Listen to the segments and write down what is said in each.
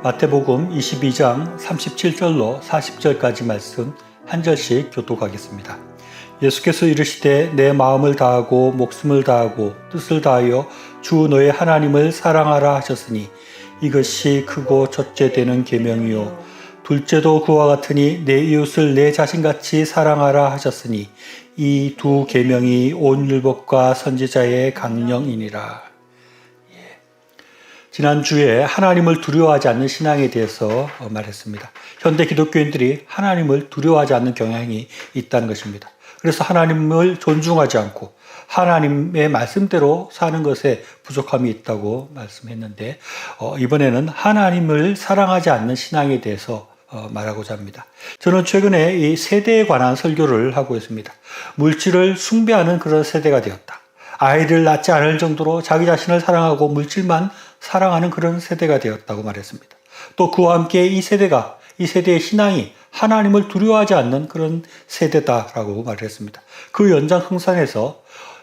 마태복음 22장 37절로 40절까지 말씀 한 절씩 교독하겠습니다. 예수께서 이르시되 내 마음을 다하고 목숨을 다하고 뜻을 다하여 주 너의 하나님을 사랑하라 하셨으니 이것이 크고 첫째 되는 계명이요 둘째도 그와 같으니 내 이웃을 내 자신같이 사랑하라 하셨으니 이 두 계명이 온 율법과 선지자의 강령이니라. 지난주에 하나님을 두려워하지 않는 신앙에 대해서 말했습니다. 현대 기독교인들이 하나님을 두려워하지 않는 경향이 있다는 것입니다. 그래서 하나님을 존중하지 않고 하나님의 말씀대로 사는 것에 부족함이 있다고 말씀했는데 이번에는 하나님을 사랑하지 않는 신앙에 대해서 말하고자 합니다. 저는 최근에 이 세대에 관한 설교를 하고 있습니다. 물질을 숭배하는 그런 세대가 되었다. 아이를 낳지 않을 정도로 자기 자신을 사랑하고 물질만 사랑하는 그런 세대가 되었다고 말했습니다. 또 그와 함께 이 세대의 신앙이 하나님을 두려워하지 않는 그런 세대다라고 말했습니다. 그 연장선상에서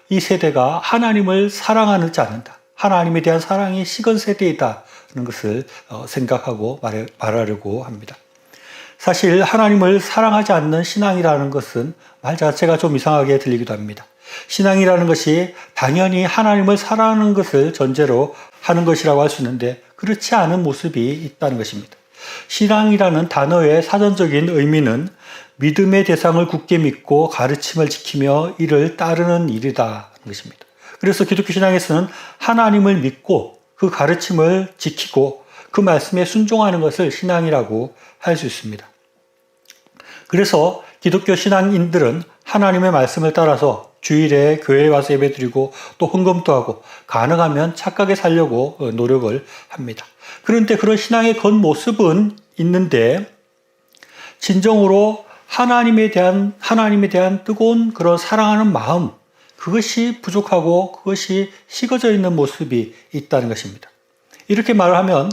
이 세대가 하나님을 사랑하지 않는다. 하나님에 대한 사랑이 식은 세대이다는 것을 생각하고 말하려고 합니다. 사실 하나님을 사랑하지 않는 신앙이라는 것은 말 자체가 좀 이상하게 들리기도 합니다. 신앙이라는 것이 당연히 하나님을 사랑하는 것을 전제로 하는 것이라고 할 수 있는데 그렇지 않은 모습이 있다는 것입니다. 신앙이라는 단어의 사전적인 의미는 믿음의 대상을 굳게 믿고 가르침을 지키며 이를 따르는 일이라는 것입니다. 그래서 기독교 신앙에서는 하나님을 믿고 그 가르침을 지키고 그 말씀에 순종하는 것을 신앙이라고 할 수 있습니다. 그래서 기독교 신앙인들은 하나님의 말씀을 따라서 주일에 교회에 와서 예배드리고 또 헌금도 하고 가능하면 착하게 살려고 노력을 합니다. 그런데 그런 신앙의 겉모습은 있는데 진정으로 하나님에 대한 뜨거운 그런 사랑하는 마음 그것이 부족하고 그것이 식어져 있는 모습이 있다는 것입니다. 이렇게 말을 하면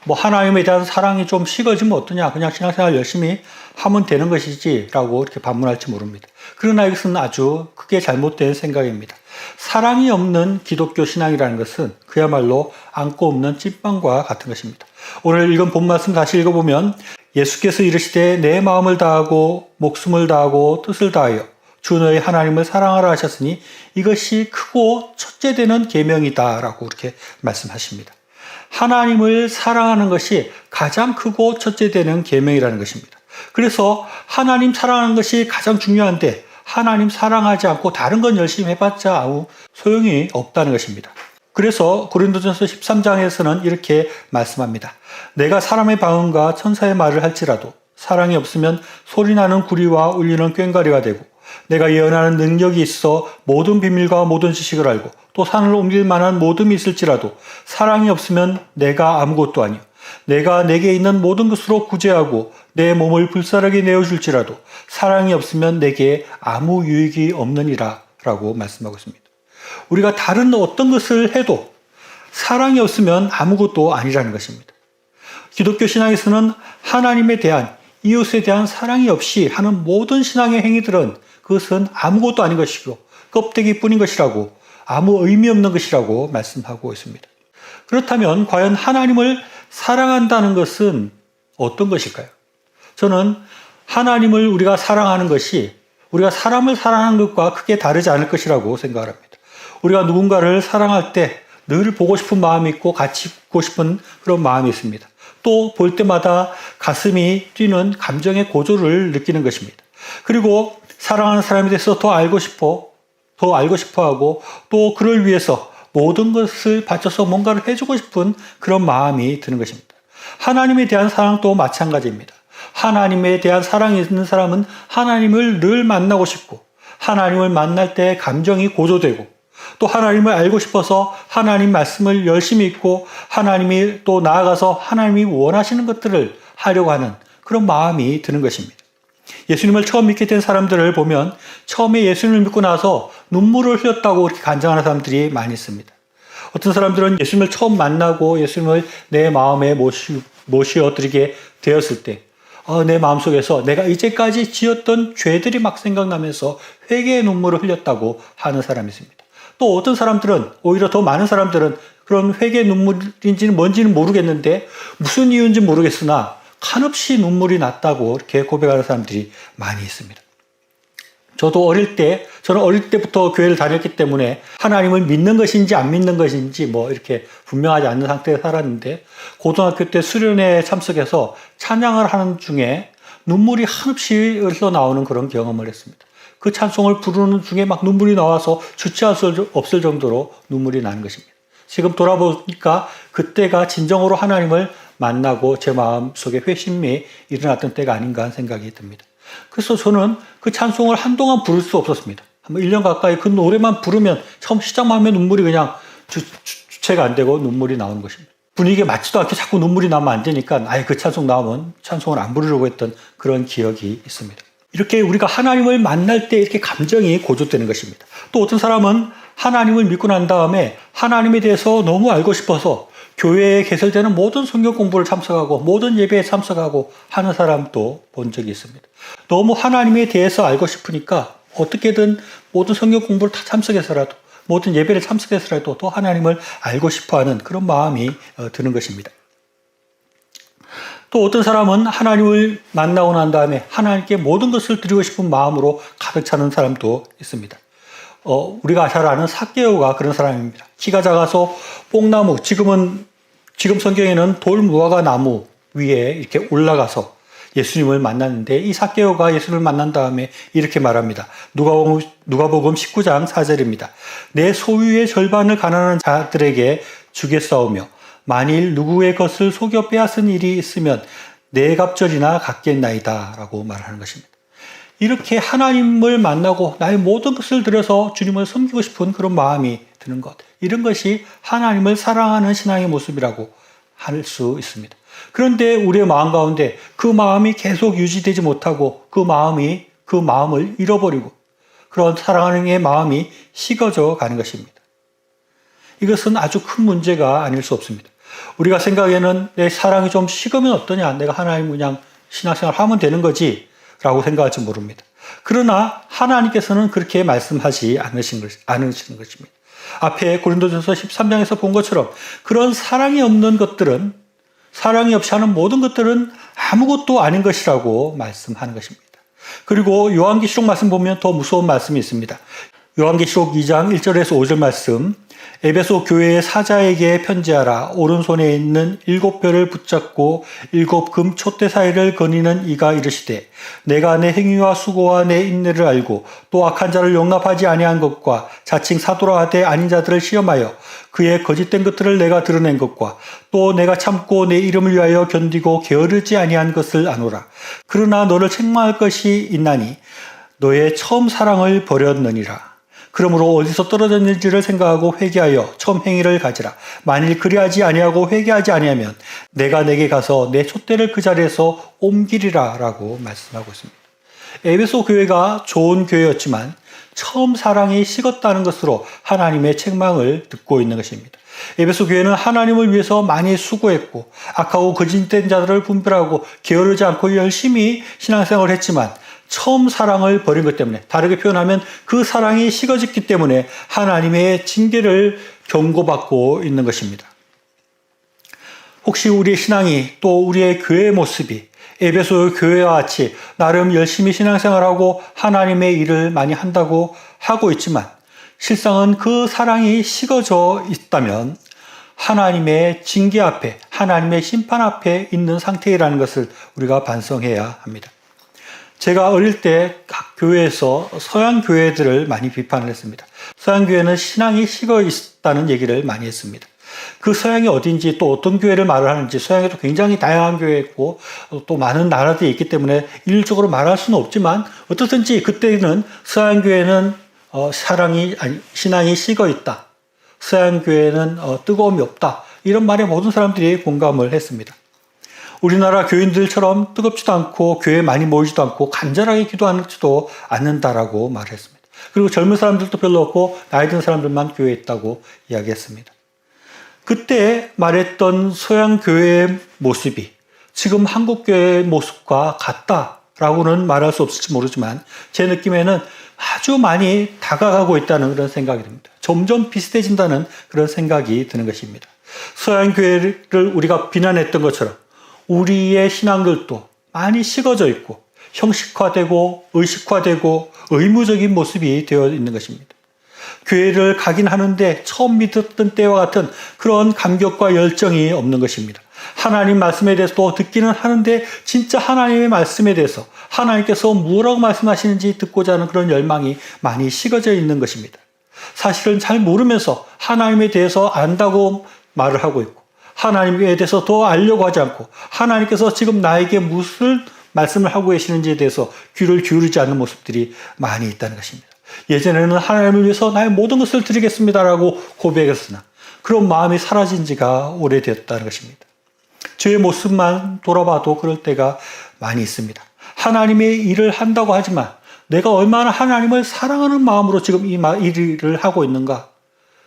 하나님에 대한 사랑이 좀 식어지면 어떠냐 그냥 신앙생활 열심히 하면 되는 것이지 라고 이렇게 반문할지 모릅니다. 그러나 이것은 아주 크게 잘못된 생각입니다. 사랑이 없는 기독교 신앙이라는 것은 그야말로 안고 없는 찐빵과 같은 것입니다. 오늘 읽은 본 말씀 다시 읽어보면 예수께서 이르시되 내 마음을 다하고 목숨을 다하고 뜻을 다하여 주 너의 하나님을 사랑하라 하셨으니 이것이 크고 첫째 되는 계명이다 라고 이렇게 말씀하십니다. 하나님을 사랑하는 것이 가장 크고 첫째 되는 계명이라는 것입니다. 그래서 하나님 사랑하는 것이 가장 중요한데 하나님 사랑하지 않고 다른 건 열심히 해봤자 아무 소용이 없다는 것입니다. 그래서 고린도전서 13장에서는 이렇게 말씀합니다. 내가 사람의 방언과 천사의 말을 할지라도 사랑이 없으면 소리나는 구리와 울리는 꽹과리가 되고 내가 예언하는 능력이 있어 모든 비밀과 모든 지식을 알고 또 산을 옮길 만한 모듬이 있을지라도 사랑이 없으면 내가 아무것도 아니요 내가 내게 있는 모든 것으로 구제하고 내 몸을 불사르게 내어줄지라도 사랑이 없으면 내게 아무 유익이 없느니라 라고 말씀하고 있습니다. 우리가 다른 어떤 것을 해도 사랑이 없으면 아무것도 아니라는 것입니다. 기독교 신앙에서는 하나님에 대한 이웃에 대한 사랑이 없이 하는 모든 신앙의 행위들은 그것은 아무것도 아닌 것이고 껍데기뿐인 것이라고 아무 의미 없는 것이라고 말씀하고 있습니다. 그렇다면 과연 하나님을 사랑한다는 것은 어떤 것일까요? 저는 하나님을 우리가 사랑하는 것이 우리가 사람을 사랑하는 것과 크게 다르지 않을 것이라고 생각을 합니다. 우리가 누군가를 사랑할 때 늘 보고 싶은 마음이 있고 같이 있고 싶은 그런 마음이 있습니다. 또 볼 때마다 가슴이 뛰는 감정의 고조를 느끼는 것입니다. 그리고 사랑하는 사람에 대해서 더 알고 싶어 하고 또 그를 위해서 모든 것을 바쳐서 뭔가를 해주고 싶은 그런 마음이 드는 것입니다. 하나님에 대한 사랑도 마찬가지입니다. 하나님에 대한 사랑이 있는 사람은 하나님을 늘 만나고 싶고 하나님을 만날 때 감정이 고조되고 또 하나님을 알고 싶어서 하나님 말씀을 열심히 읽고 하나님이 또 나아가서 하나님이 원하시는 것들을 하려고 하는 그런 마음이 드는 것입니다. 예수님을 처음 믿게 된 사람들을 보면 처음에 예수님을 믿고 나서 눈물을 흘렸다고 그렇게 간증하는 사람들이 많이 있습니다. 어떤 사람들은 예수님을 처음 만나고 예수님을 내 마음에 모셔드리게 되었을 때 내 마음속에서 내가 이제까지 지었던 죄들이 막 생각나면서 회개의 눈물을 흘렸다고 하는 사람이 있습니다. 또 어떤 사람들은 오히려 더 많은 사람들은 그런 회개 눈물인지는 뭔지는 모르겠는데 무슨 이유인지 모르겠으나 한없이 눈물이 났다고 이렇게 고백하는 사람들이 많이 있습니다. 저는 어릴 때부터 교회를 다녔기 때문에 하나님을 믿는 것인지 안 믿는 것인지 이렇게 분명하지 않는 상태에 살았는데, 고등학교 때 수련회에 참석해서 찬양을 하는 중에 눈물이 한없이 흘러나오는 그런 경험을 했습니다. 그 찬송을 부르는 중에 막 눈물이 나와서 주체할 수 없을 정도로 눈물이 나는 것입니다. 지금 돌아보니까 그때가 진정으로 하나님을 만나고 제 마음속에 회심이 일어났던 때가 아닌가 하는 생각이 듭니다. 그래서 저는 그 찬송을 한동안 부를 수 없었습니다. 한번 1년 가까이 그 노래만 부르면 처음 시작만 하면 눈물이 그냥 주체가 안 되고 눈물이 나오는 것입니다. 분위기에 맞지도 않게 자꾸 눈물이 나면 안 되니까 아예 그 찬송 나오면 찬송을 안 부르려고 했던 그런 기억이 있습니다. 이렇게 우리가 하나님을 만날 때 이렇게 감정이 고조되는 것입니다. 또 어떤 사람은 하나님을 믿고 난 다음에 하나님에 대해서 너무 알고 싶어서 교회에 개설되는 모든 성경 공부를 참석하고 모든 예배에 참석하고 하는 사람도 본 적이 있습니다. 너무 하나님에 대해서 알고 싶으니까 어떻게든 모든 성경 공부를 다 참석해서라도 모든 예배를 참석해서라도 또 하나님을 알고 싶어하는 그런 마음이 드는 것입니다. 또 어떤 사람은 하나님을 만나고 난 다음에 하나님께 모든 것을 드리고 싶은 마음으로 가득 차는 사람도 있습니다. 우리가 잘 아는 삭개오가 그런 사람입니다. 키가 작아서 뽕나무, 지금 성경에는 돌무화과 나무 위에 이렇게 올라가서 예수님을 만났는데, 이 삭개오가 예수님을 만난 다음에 이렇게 말합니다. 누가복음 19장 4절입니다. 내 소유의 절반을 가난한 자들에게 주겠사오며 만일 누구의 것을 속여 빼앗은 일이 있으면 네 갑절이나 갚겠나이다 라고 말하는 것입니다. 이렇게 하나님을 만나고 나의 모든 것을 들여서 주님을 섬기고 싶은 그런 마음이 드는 것, 이런 것이 하나님을 사랑하는 신앙의 모습이라고 할 수 있습니다. 그런데 우리의 마음 가운데 그 마음이 계속 유지되지 못하고 그 마음을 잃어버리고 그런 사랑하는 마음이 식어져 가는 것입니다. 이것은 아주 큰 문제가 아닐 수 없습니다. 우리가 생각에는 내 사랑이 좀 식으면 어떠냐, 내가 하나님 그냥 신앙생활 하면 되는 거지 라고 생각할지 모릅니다. 그러나 하나님께서는 그렇게 말씀하지 않으시는 것입니다. 앞에 고린도전서 13장에서 본 것처럼 그런 사랑이 없는 것들은, 사랑이 없이 하는 모든 것들은 아무것도 아닌 것이라고 말씀하는 것입니다. 그리고 요한계시록 말씀 보면 더 무서운 말씀이 있습니다. 요한계시록 2장 1절에서 5절 말씀, 에베소 교회의 사자에게 편지하라. 오른손에 있는 7별을 붙잡고 7금 촛대 사이를 거니는 이가 이르시되, 내가 내 행위와 수고와 내 인내를 알고 또 악한 자를 용납하지 아니한 것과 자칭 사도라 하되 아닌 자들을 시험하여 그의 거짓된 것들을 내가 드러낸 것과 또 내가 참고 내 이름을 위하여 견디고 게으르지 아니한 것을 아노라. 그러나 너를 책망할 것이 있나니 너의 처음 사랑을 버렸느니라. 그러므로 어디서 떨어졌는지를 생각하고 회개하여 처음 행위를 가지라. 만일 그리하지 아니하고 회개하지 아니하면 내가 내게 가서 내 촛대를 그 자리에서 옮기리라 라고 말씀하고 있습니다. 에베소 교회가 좋은 교회였지만 처음 사랑이 식었다는 것으로 하나님의 책망을 듣고 있는 것입니다. 에베소 교회는 하나님을 위해서 많이 수고했고 악하고 거짓된 자들을 분별하고 게으르지 않고 열심히 신앙생활을 했지만 처음 사랑을 버린 것 때문에, 다르게 표현하면 그 사랑이 식어졌기 때문에 하나님의 징계를 경고받고 있는 것입니다. 혹시 우리의 신앙이, 또 우리의 교회의 모습이 에베소 교회와 같이 나름 열심히 신앙생활하고 하나님의 일을 많이 한다고 하고 있지만 실상은 그 사랑이 식어져 있다면 하나님의 징계 앞에, 하나님의 심판 앞에 있는 상태라는 것을 우리가 반성해야 합니다. 제가 어릴 때 각 교회에서 서양 교회들을 많이 비판을 했습니다. 서양 교회는 신앙이 식어 있다는 얘기를 많이 했습니다. 그 서양이 어딘지, 또 어떤 교회를 말을 하는지, 서양에도 굉장히 다양한 교회 있고 또 많은 나라들이 있기 때문에 일률적으로 말할 수는 없지만 어떻든지 그때는 서양 교회는 신앙이 식어 있다, 서양 교회는 뜨거움이 없다, 이런 말에 모든 사람들이 공감을 했습니다. 우리나라 교인들처럼 뜨겁지도 않고 교회에 많이 모이지도 않고 간절하게 기도하지도 않는다라고 말했습니다. 그리고 젊은 사람들도 별로 없고 나이 든 사람들만 교회에 있다고 이야기했습니다. 그때 말했던 서양 교회의 모습이 지금 한국 교회의 모습과 같다 라고는 말할 수 없을지 모르지만 제 느낌에는 아주 많이 다가가고 있다는 그런 생각이 듭니다. 점점 비슷해진다는 그런 생각이 드는 것입니다. 서양 교회를 우리가 비난했던 것처럼 우리의 신앙들도 많이 식어져 있고 형식화되고 의식화되고 의무적인 모습이 되어 있는 것입니다. 교회를 가긴 하는데 처음 믿었던 때와 같은 그런 감격과 열정이 없는 것입니다. 하나님 말씀에 대해서도 듣기는 하는데 진짜 하나님의 말씀에 대해서 하나님께서 무엇라고 말씀하시는지 듣고자 하는 그런 열망이 많이 식어져 있는 것입니다. 사실은 잘 모르면서 하나님에 대해서 안다고 말을 하고 있고 하나님에 대해서 더 알려고 하지 않고 하나님께서 지금 나에게 무슨 말씀을 하고 계시는지에 대해서 귀를 기울이지 않는 모습들이 많이 있다는 것입니다. 예전에는 하나님을 위해서 나의 모든 것을 드리겠습니다라고 고백했으나 그런 마음이 사라진 지가 오래되었다는 것입니다. 저의 모습만 돌아봐도 그럴 때가 많이 있습니다. 하나님의 일을 한다고 하지만 내가 얼마나 하나님을 사랑하는 마음으로 지금 이 일을 하고 있는가?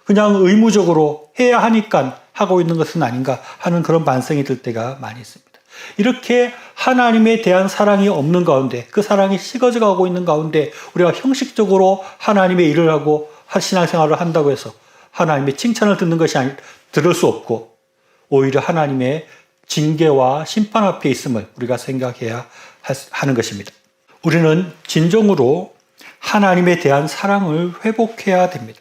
그냥 의무적으로 해야 하니까 하고 있는 것은 아닌가 하는 그런 반성이 들 때가 많이 있습니다. 이렇게 하나님에 대한 사랑이 없는 가운데 그 사랑이 식어져 가고 있는 가운데 우리가 형식적으로 하나님의 일을 하고 신앙생활을 한다고 해서 하나님의 칭찬을 듣는 것이 들을 수 없고 오히려 하나님의 징계와 심판 앞에 있음을 우리가 생각해야 하는 것입니다. 우리는 진정으로 하나님에 대한 사랑을 회복해야 됩니다.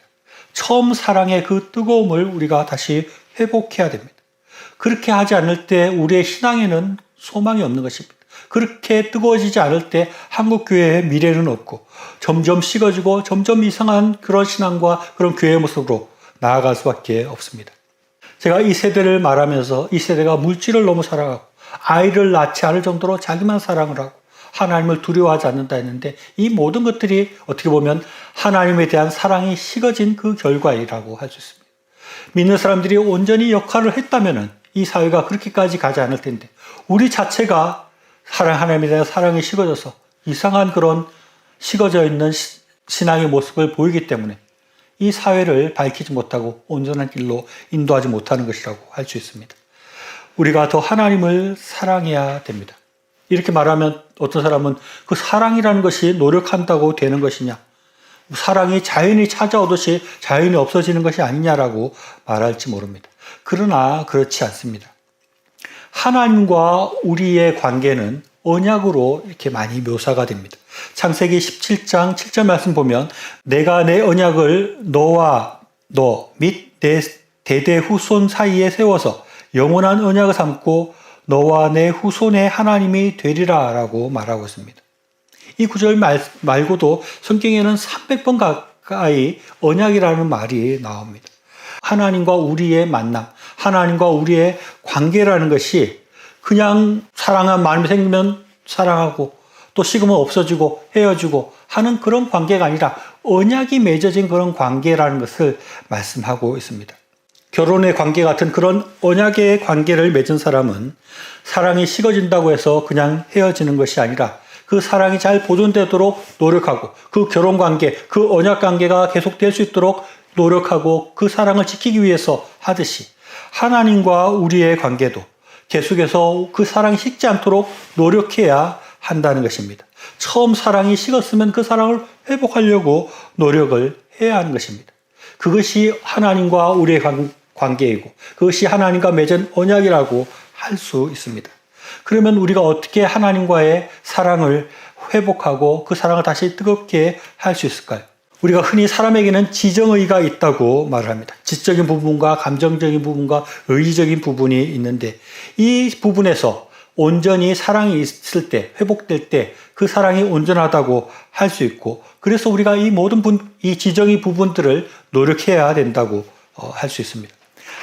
처음 사랑의 그 뜨거움을 우리가 다시 회복해야 됩니다. 그렇게 하지 않을 때 우리의 신앙에는 소망이 없는 것입니다. 그렇게 뜨거워지지 않을 때 한국교회의 미래는 없고 점점 식어지고 점점 이상한 그런 신앙과 그런 교회의 모습으로 나아갈 수밖에 없습니다. 제가 이 세대를 말하면서 이 세대가 물질을 너무 사랑하고 아이를 낳지 않을 정도로 자기만 사랑을 하고 하나님을 두려워하지 않는다 했는데 이 모든 것들이 어떻게 보면 하나님에 대한 사랑이 식어진 그 결과이라고 할 수 있습니다. 믿는 사람들이 온전히 역할을 했다면 이 사회가 그렇게까지 가지 않을 텐데 우리 자체가 하나님에 대한 사랑이 식어져서 이상한 그런 식어져 있는 신앙의 모습을 보이기 때문에 이 사회를 밝히지 못하고 온전한 길로 인도하지 못하는 것이라고 할 수 있습니다. 우리가 더 하나님을 사랑해야 됩니다. 이렇게 말하면 어떤 사람은 그 사랑이라는 것이 노력한다고 되는 것이냐, 사랑이 자연히 찾아오듯이 자연히 없어지는 것이 아니냐라고 말할지 모릅니다. 그러나 그렇지 않습니다. 하나님과 우리의 관계는 언약으로 이렇게 많이 묘사가 됩니다. 창세기 17장 7절 말씀 보면 내가 내 언약을 너와 너 및 내 대대 후손 사이에 세워서 영원한 언약을 삼고 너와 내 후손의 하나님이 되리라 라고 말하고 있습니다. 이 구절 말고도 성경에는 300번 가까이 언약이라는 말이 나옵니다. 하나님과 우리의 만남, 하나님과 우리의 관계라는 것이 그냥 사랑한 마음이 생기면 사랑하고 또 식으면 없어지고 헤어지고 하는 그런 관계가 아니라 언약이 맺어진 그런 관계라는 것을 말씀하고 있습니다. 결혼의 관계 같은 그런 언약의 관계를 맺은 사람은 사랑이 식어진다고 해서 그냥 헤어지는 것이 아니라 그 사랑이 잘 보존되도록 노력하고 그 결혼 관계, 그 언약 관계가 계속될 수 있도록 노력하고 그 사랑을 지키기 위해서 하듯이 하나님과 우리의 관계도 계속해서 그 사랑이 식지 않도록 노력해야 한다는 것입니다. 처음 사랑이 식었으면 그 사랑을 회복하려고 노력을 해야 하는 것입니다. 그것이 하나님과 우리의 관계이고 그것이 하나님과 맺은 언약이라고 할 수 있습니다. 그러면 우리가 어떻게 하나님과의 사랑을 회복하고 그 사랑을 다시 뜨겁게 할 수 있을까요? 우리가 흔히 사람에게는 지정의가 있다고 말을 합니다. 지적인 부분과 감정적인 부분과 의지적인 부분이 있는데 이 부분에서 온전히 사랑이 있을 때, 회복될 때 그 사랑이 온전하다고 할 수 있고 그래서 우리가 이 모든 이 지정의 부분들을 노력해야 된다고 할 수 있습니다.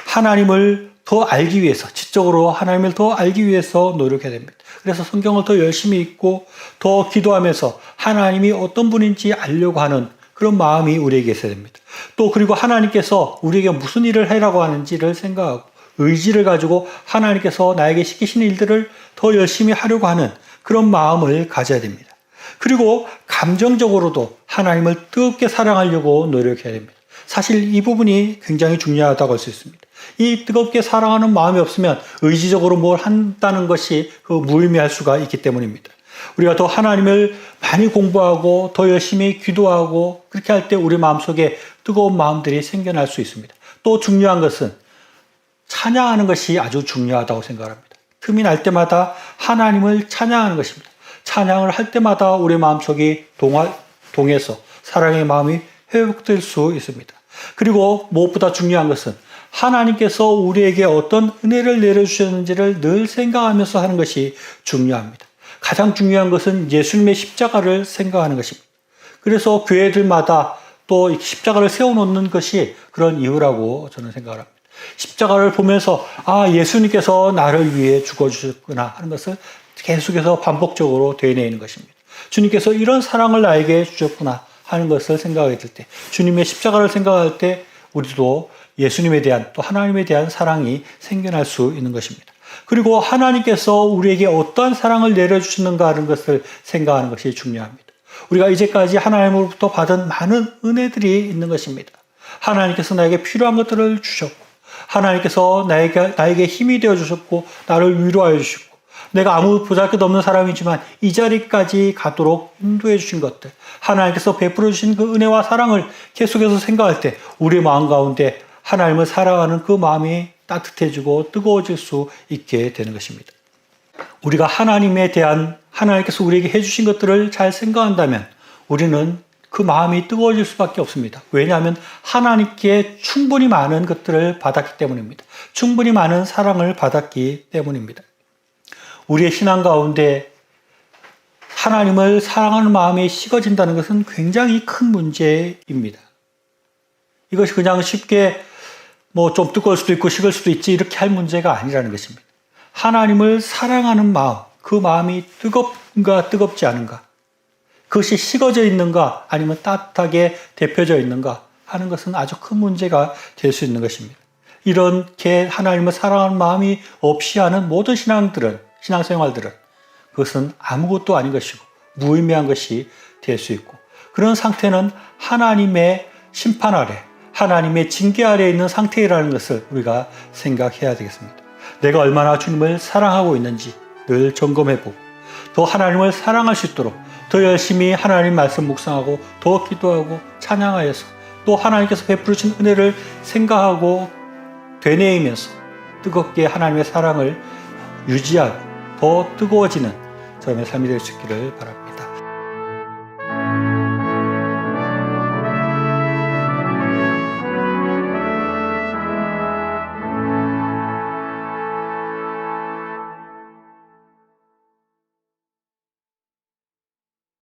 하나님을 더 알기 위해서, 지적으로 하나님을 더 알기 위해서 노력해야 됩니다. 그래서 성경을 더 열심히 읽고 더 기도하면서 하나님이 어떤 분인지 알려고 하는 그런 마음이 우리에게 있어야 됩니다. 또 그리고 하나님께서 우리에게 무슨 일을 하라고 하는지를 생각하고 의지를 가지고 하나님께서 나에게 시키시는 일들을 더 열심히 하려고 하는 그런 마음을 가져야 됩니다. 그리고 감정적으로도 하나님을 뜨겁게 사랑하려고 노력해야 됩니다. 사실 이 부분이 굉장히 중요하다고 할 수 있습니다. 이 뜨겁게 사랑하는 마음이 없으면 의지적으로 뭘 한다는 것이 무의미할 수가 있기 때문입니다. 우리가 더 하나님을 많이 공부하고 더 열심히 기도하고 그렇게 할 때 우리 마음속에 뜨거운 마음들이 생겨날 수 있습니다. 또 중요한 것은 찬양하는 것이 아주 중요하다고 생각합니다. 틈이 날 때마다 하나님을 찬양하는 것입니다. 찬양을 할 때마다 우리 마음속이 동해서 사랑의 마음이 회복될 수 있습니다. 그리고 무엇보다 중요한 것은 하나님께서 우리에게 어떤 은혜를 내려주셨는지를 늘 생각하면서 하는 것이 중요합니다. 가장 중요한 것은 예수님의 십자가를 생각하는 것입니다. 그래서 교회들마다 또 십자가를 세워놓는 것이 그런 이유라고 저는 생각을 합니다. 십자가를 보면서 예수님께서 나를 위해 죽어주셨구나 하는 것을 계속해서 반복적으로 되뇌이는 것입니다. 주님께서 이런 사랑을 나에게 주셨구나 하는 것을 생각하게 될 때, 주님의 십자가를 생각할 때 우리도 예수님에 대한 또 하나님에 대한 사랑이 생겨날 수 있는 것입니다. 그리고 하나님께서 우리에게 어떠한 사랑을 내려주시는가 하는 것을 생각하는 것이 중요합니다. 우리가 이제까지 하나님으로부터 받은 많은 은혜들이 있는 것입니다. 하나님께서 나에게 필요한 것들을 주셨고, 하나님께서 나에게 힘이 되어주셨고, 나를 위로하여 주셨고, 내가 아무 보잘것없는 사람이지만 이 자리까지 가도록 인도해 주신 것들, 하나님께서 베풀어 주신 그 은혜와 사랑을 계속해서 생각할 때 우리 마음 가운데 하나님을 사랑하는 그 마음이 따뜻해지고 뜨거워질 수 있게 되는 것입니다. 우리가 하나님께서 우리에게 해주신 것들을 잘 생각한다면 우리는 그 마음이 뜨거워질 수밖에 없습니다. 왜냐하면 하나님께 충분히 많은 것들을 받았기 때문입니다. 충분히 많은 사랑을 받았기 때문입니다. 우리의 신앙 가운데 하나님을 사랑하는 마음이 식어진다는 것은 굉장히 큰 문제입니다. 이것이 그냥 쉽게 좀 뜨거울 수도 있고 식을 수도 있지 이렇게 할 문제가 아니라는 것입니다. 하나님을 사랑하는 마음, 그 마음이 뜨겁는가 뜨겁지 않은가, 그것이 식어져 있는가 아니면 따뜻하게 데펴져 있는가 하는 것은 아주 큰 문제가 될 수 있는 것입니다. 이렇게 하나님을 사랑하는 마음이 없이 하는 모든 신앙생활들은 그것은 아무것도 아닌 것이고 무의미한 것이 될 수 있고, 그런 상태는 하나님의 심판 아래, 하나님의 징계 아래에 있는 상태라는 것을 우리가 생각해야 되겠습니다. 내가 얼마나 주님을 사랑하고 있는지 늘 점검해보고 더 하나님을 사랑할 수 있도록 더 열심히 하나님 말씀 묵상하고 더 기도하고 찬양하여서 또 하나님께서 베풀으신 은혜를 생각하고 되뇌이면서 뜨겁게 하나님의 사랑을 유지하고 더 뜨거워지는 저의 삶이 될 수 있기를 바랍니다.